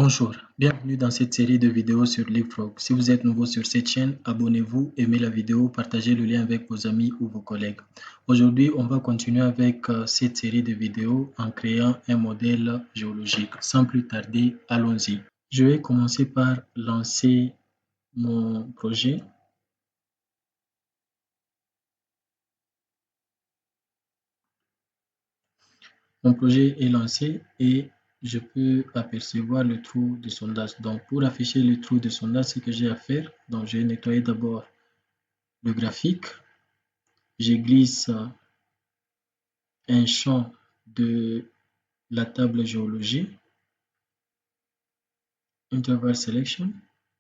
Bonjour, bienvenue dans cette série de vidéos sur Leapfrog. Si vous êtes nouveau sur cette chaîne, abonnez-vous, aimez la vidéo, partagez le lien avec vos amis ou vos collègues. Aujourd'hui, on va continuer avec cette série de vidéos en créant un modèle géologique. Sans plus tarder, allons-y. Je vais commencer par lancer mon projet. Mon projet est lancé et je peux apercevoir le trou de sondage. Donc, pour afficher le trou de sondage, ce que j'ai à faire, donc je vais nettoyer d'abord le graphique. Je glisse un champ de la table géologie, interval selection,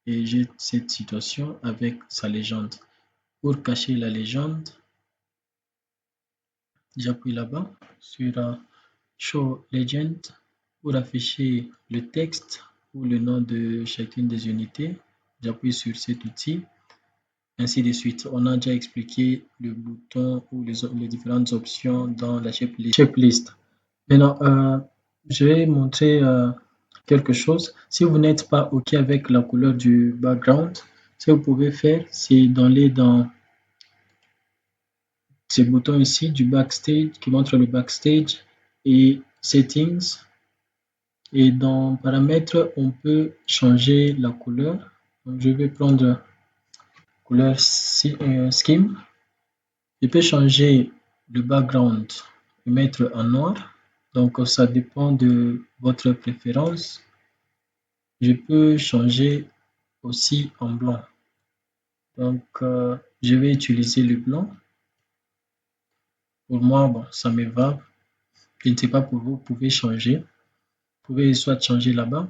et j'ai cette situation avec sa légende. Pour cacher la légende, j'appuie là-bas sur Show Legend pour afficher le texte ou le nom de chacune des unités. J'appuie sur cet outil, ainsi de suite. On a déjà expliqué le bouton ou les différentes options dans la checklist. Maintenant, je vais montrer quelque chose. Si vous n'êtes pas OK avec la couleur du background, ce que vous pouvez faire, c'est d'aller dans ce bouton ici du backstage qui montre le backstage et settings. Et dans paramètres, on peut changer la couleur. Donc, je vais prendre couleur scheme. Je peux changer le background et mettre en noir. Donc, ça dépend de votre préférence. Je peux changer aussi en blanc. Donc, je vais utiliser le blanc. Pour moi, bon, ça me va. Je ne sais pas pour vous, vous pouvez changer. Vous pouvez soit changer là-bas.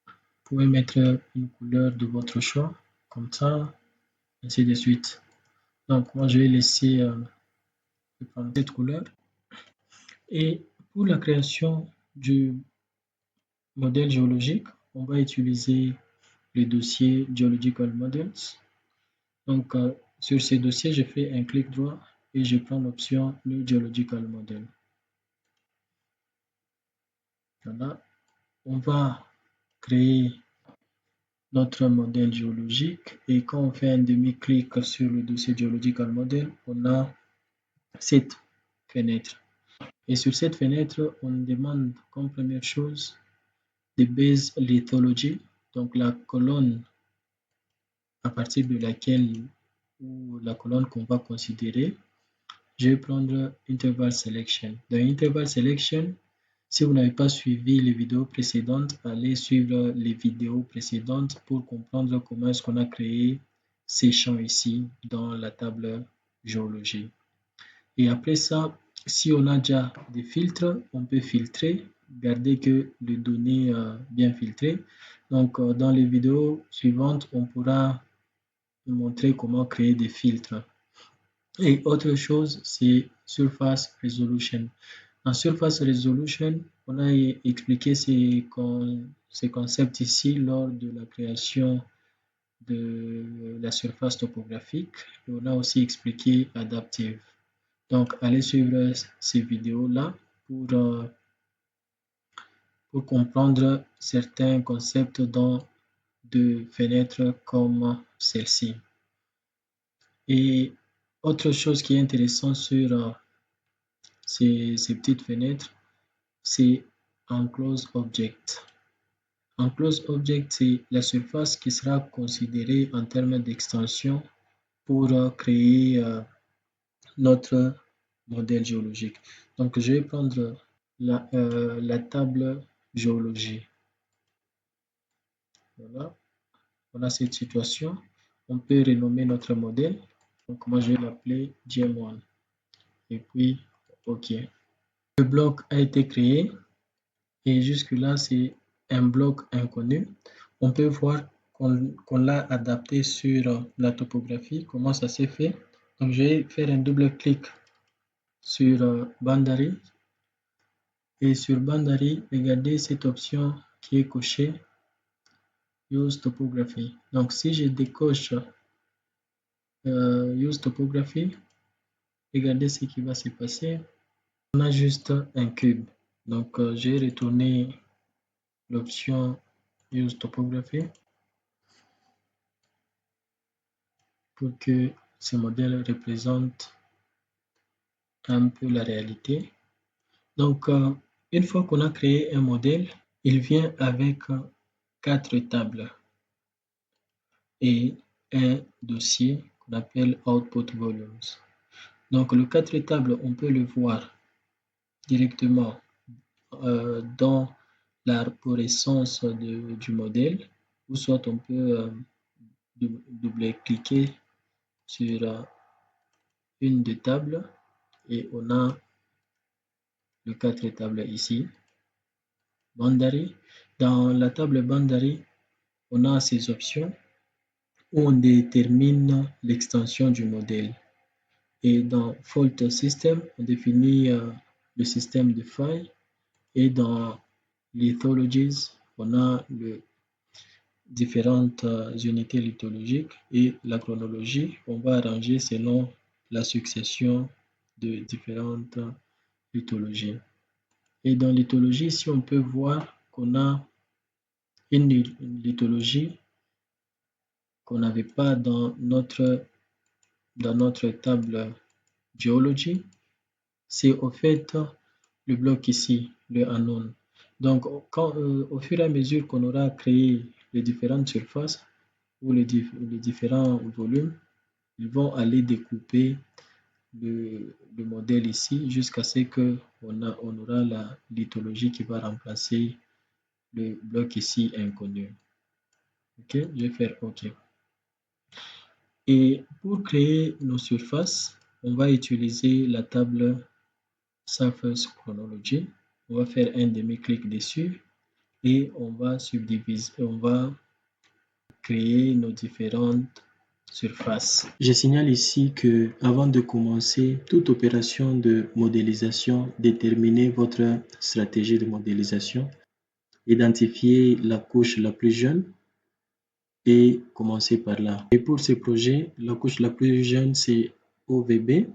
Vous pouvez mettre une couleur de votre choix, comme ça, ainsi de suite. Donc, moi, je vais laisser prendre cette couleur. Et pour la création du modèle géologique, on va utiliser le dossier Geological Models. Donc, sur ces dossiers, je fais un clic droit et je prends l'option New Geological Model. Voilà, on va créer notre modèle géologique et quand on fait un demi-clic sur le dossier Geological Model, on a cette fenêtre. Et sur cette fenêtre, on demande comme première chose de base lithology, donc la colonne à partir de laquelle ou la colonne qu'on va considérer. Je vais prendre Interval Selection. Dans Interval Selection, si vous n'avez pas suivi les vidéos précédentes, allez suivre les vidéos précédentes pour comprendre comment est-ce qu'on a créé ces champs ici dans la table géologie. Et après ça, si on a déjà des filtres, on peut filtrer, garder que les données bien filtrées. Donc, dans les vidéos suivantes, on pourra montrer comment créer des filtres. Et autre chose, c'est Surface Resolution. En Surface Resolution, on a expliqué ces concepts ici lors de la création de la surface topographique. Et on a aussi expliqué Adaptive. Donc, allez suivre ces vidéos-là pour comprendre certains concepts dans de fenêtres comme celle-ci. Et autre chose qui est intéressant sur ces petites fenêtres, c'est Enclosed Object. Enclosed Object, c'est la surface qui sera considérée en termes d'extension pour créer notre modèle géologique. Donc, je vais prendre la table géologie. Voilà, on a cette situation. On peut renommer notre modèle. Donc, moi, je vais l'appeler GM1. Et puis, OK. Le bloc a été créé et jusque-là, c'est un bloc inconnu. On peut voir qu'on l'a adapté sur la topographie. Comment ça s'est fait? Donc, je vais faire un double clic sur Boundary. Et sur Boundary, regardez cette option qui est cochée, Use Topography. Donc, si je décoche Use Topography, regardez ce qui va se passer. On a juste un cube. Donc, j'ai retourné l'option Use Topography pour que ce modèle représente un peu la réalité. Donc, une fois qu'on a créé un modèle, il vient avec 4 tables et un dossier qu'on appelle Output Volumes. Donc, le 4 tables, on peut le voir directement dans l'arborescence du modèle, ou soit on peut double-cliquer sur une des tables et on a le 4 tables ici. Boundary. Dans la table Boundary, on a ces options où on détermine l'extension du modèle. Et dans Fault System, on définit le système de failles. Et dans Lithologies, on a les différentes unités lithologiques et la chronologie, on va arranger selon la succession de différentes lithologies. Et dans lithologie, ici, on peut voir qu'on a une lithologie qu'on n'avait pas dans notre table Geology. C'est au fait le bloc ici, le unknown. Donc, au fur et à mesure qu'on aura créé les différentes surfaces ou les différents volumes, ils vont aller découper le modèle ici jusqu'à ce qu'on on aura la lithologie qui va remplacer le bloc ici inconnu. Ok, je vais faire OK. Et pour créer nos surfaces, on va utiliser la table Surface Chronology. On va faire un demi-clic dessus et on va subdiviser, on va créer nos différentes surfaces. Je signale ici que avant de commencer toute opération de modélisation, déterminez votre stratégie de modélisation, identifiez la couche la plus jeune et commencer par là. Et pour ce projet, la couche la plus jeune, c'est OVB.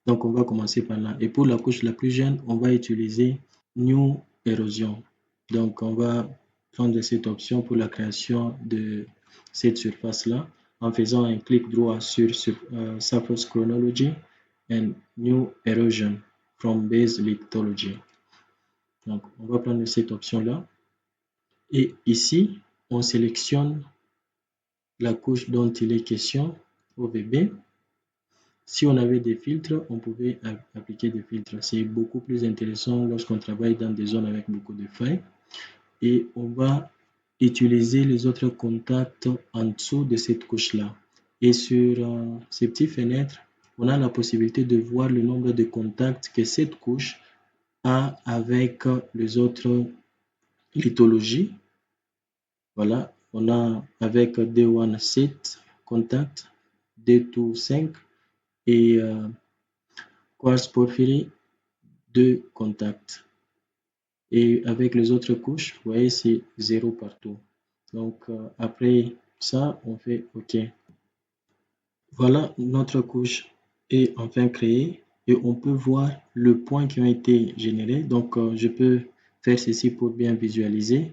Donc, on va commencer par là. Et pour la couche la plus jeune, on va utiliser New Erosion. Donc, on va prendre cette option pour la création de cette surface-là en faisant un clic droit sur Surface Chronology and New Erosion from Base Lithology. Donc, on va prendre cette option-là. Et ici, on sélectionne la couche dont il est question, OVB. Si on avait des filtres, on pouvait appliquer des filtres. C'est beaucoup plus intéressant lorsqu'on travaille dans des zones avec beaucoup de failles. Et on va utiliser les autres contacts en dessous de cette couche-là. Et sur ces petites fenêtres, on a la possibilité de voir le nombre de contacts que cette couche a avec les autres lithologies. Voilà, on a avec D1 7 contacts, D2 5 et Quartz Porphyry 2 contacts. Et avec les autres couches, vous voyez, c'est 0 partout. Donc, après ça, on fait OK. Voilà, notre couche est enfin créée et on peut voir le point qui a été généré. Donc, je peux faire ceci pour bien visualiser.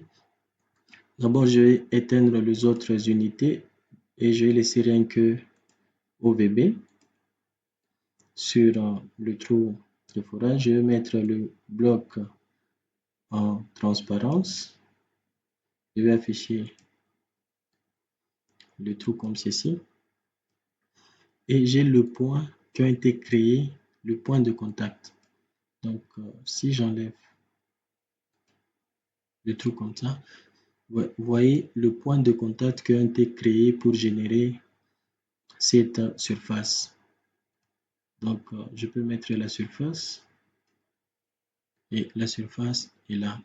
D'abord, je vais éteindre les autres unités et je vais laisser rien que OVB sur le trou de forage. Je vais mettre le bloc en transparence. Je vais afficher le trou comme ceci. Et j'ai le point qui a été créé, le point de contact. Donc, si j'enlève le trou comme ça, vous voyez le point de contact qui a été créé pour générer cette surface. Donc, je peux mettre la surface et la surface est là.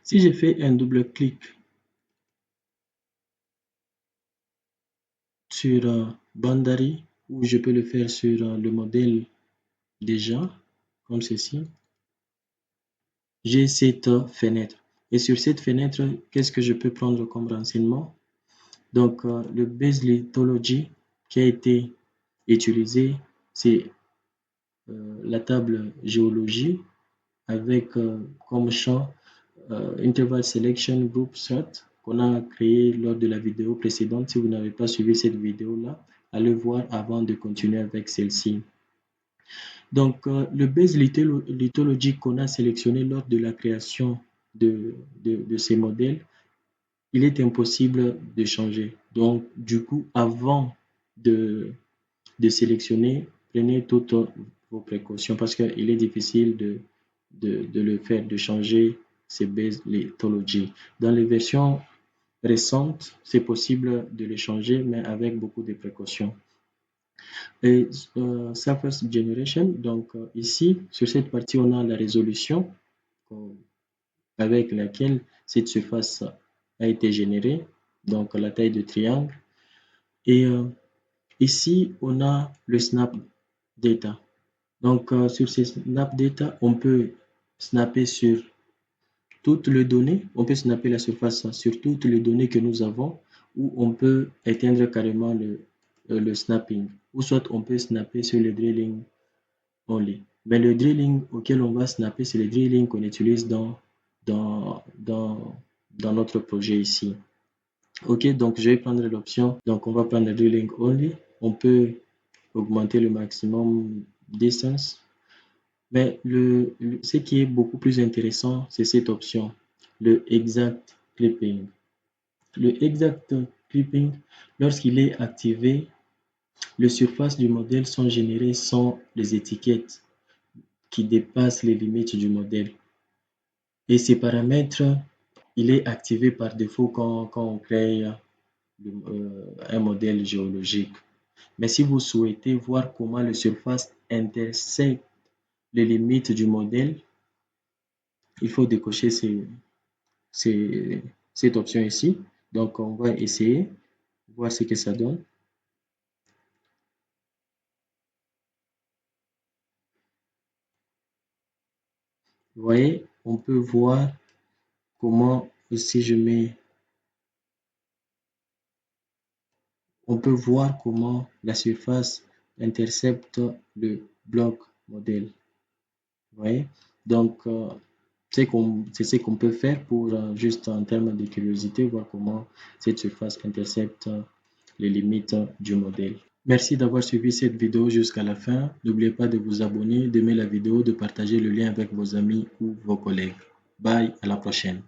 Si je fais un double clic sur Boundary, ou je peux le faire sur le modèle déjà, comme ceci, j'ai cette fenêtre. Et sur cette fenêtre, qu'est-ce que je peux prendre comme renseignement? Donc, le Base Lithology qui a été utilisé, c'est la table géologie avec comme champ Interval Selection Group Strat qu'on a créé lors de la vidéo précédente. Si vous n'avez pas suivi cette vidéo-là, allez voir avant de continuer avec celle-ci. Donc, le base lithologique qu'on a sélectionné lors de la création de ces modèles, il est impossible de changer. Donc, du coup, avant de sélectionner, prenez toutes vos précautions parce qu'il est difficile de le faire, de changer ces bases lithologies. Dans les versions récentes, c'est possible de les changer, mais avec beaucoup de précautions. Et Surface Generation, donc ici, sur cette partie, on a la résolution avec laquelle cette surface a été générée, donc la taille de triangle. Et ici, on a le Snap Data. Donc, sur ces Snap Data, on peut snapper sur toutes les données, on peut snapper la surface sur toutes les données que nous avons, ou on peut éteindre carrément le snapping, ou soit on peut snapper sur le drilling only. Mais le drilling auquel on va snapper, c'est le drilling qu'on utilise dans, dans notre projet ici. Ok, donc je vais prendre l'option, donc on va prendre le drilling only, on peut augmenter le maximum distance. Mais ce qui est beaucoup plus intéressant, c'est cette option, le exact clipping. Le exact clipping, lorsqu'il est activé, les surfaces du modèle sont générées sans les étiquettes qui dépassent les limites du modèle. Et ces paramètres, il est activé par défaut quand on crée un modèle géologique. Mais si vous souhaitez voir comment les surfaces intersectent les limites du modèle, il faut décocher cette option ici. Donc, on va essayer, voir ce que ça donne. Vous voyez, on peut voir comment, si je mets, on peut voir comment la surface intercepte le bloc modèle. Vous voyez, donc c'est ce qu'on peut faire pour juste en termes de curiosité, voir comment cette surface intercepte les limites du modèle. Merci d'avoir suivi cette vidéo jusqu'à la fin. N'oubliez pas de vous abonner, d'aimer la vidéo, de partager le lien avec vos amis ou vos collègues. Bye, à la prochaine.